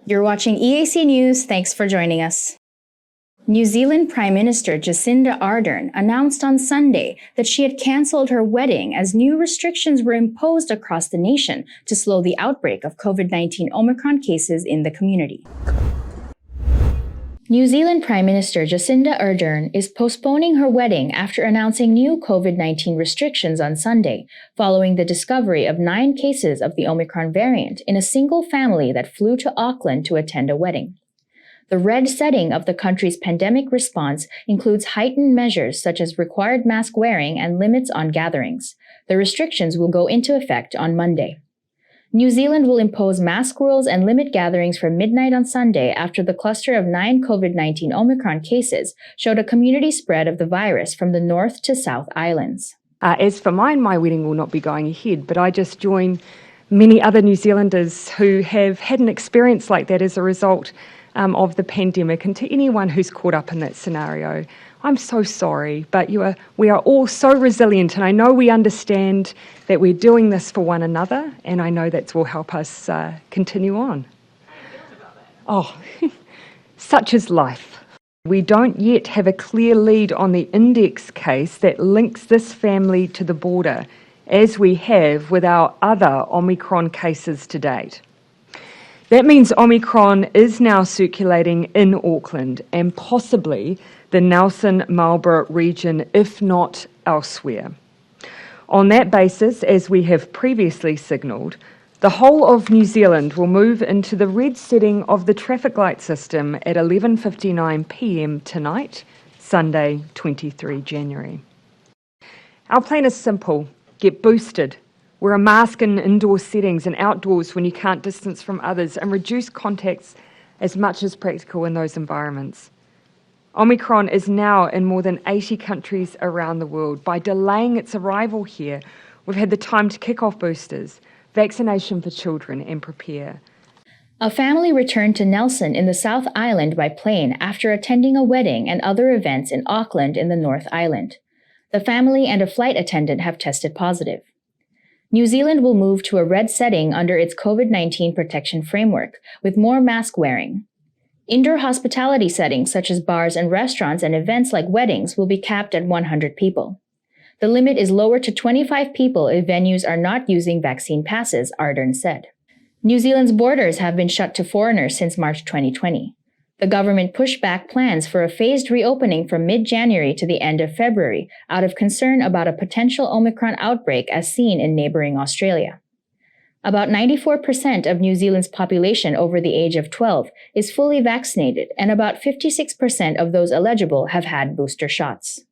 You're watching EAC News. Thanks for joining us. New Zealand Prime Minister Jacinda Ardern announced on Sunday that she had cancelled her wedding as new restrictions were imposed across the nation to slow the outbreak of COVID-19 Omicron cases in the community. New Zealand Prime Minister Jacinda Ardern is postponing her wedding after announcing new COVID-19 restrictions on Sunday, following the discovery of 9 cases of the Omicron variant in a single family that flew to Auckland to attend a wedding. The red setting of the country's pandemic response includes heightened measures such as required mask wearing and limits on gatherings. The restrictions will go into effect on Monday. New Zealand will impose mask rules and limit gatherings from midnight on Sunday after the cluster of 9 COVID-19 Omicron cases showed a community spread of the virus from the North to South Islands. As for mine, my wedding will not be going ahead, but I just join many other New Zealanders who have had an experience like that as a result of the pandemic, and to anyone who's caught up in that scenario, I'm so sorry, but we are all so resilient, and I know we understand that we're doing this for one another, and I know that will help us continue on. Oh, such is life. We don't yet have a clear lead on the index case that links this family to the border, as we have with our other Omicron cases to date. That means Omicron is now circulating in Auckland and possibly the Nelson-Marlborough region, if not elsewhere. On that basis, as we have previously signalled, the whole of New Zealand will move into the red setting of the traffic light system at 11:59 p.m. tonight, Sunday, 23 January. Our plan is simple: get boosted, wear a mask in indoor settings and outdoors when you can't distance from others, and reduce contacts as much as practical in those environments. Omicron is now in more than 80 countries around the world. By delaying its arrival here, we've had the time to kick off boosters, vaccination for children, and prepare. A family returned to Nelson in the South Island by plane after attending a wedding and other events in Auckland in the North Island. The family and a flight attendant have tested positive. New Zealand will move to a red setting under its COVID-19 protection framework, with more mask wearing. Indoor hospitality settings such as bars and restaurants and events like weddings will be capped at 100 people. The limit is lowered to 25 people if venues are not using vaccine passes, Ardern said. New Zealand's borders have been shut to foreigners since March 2020. The government pushed back plans for a phased reopening from mid-January to the end of February out of concern about a potential Omicron outbreak as seen in neighboring Australia. About 94% of New Zealand's population over the age of 12 is fully vaccinated, and about 56% of those eligible have had booster shots.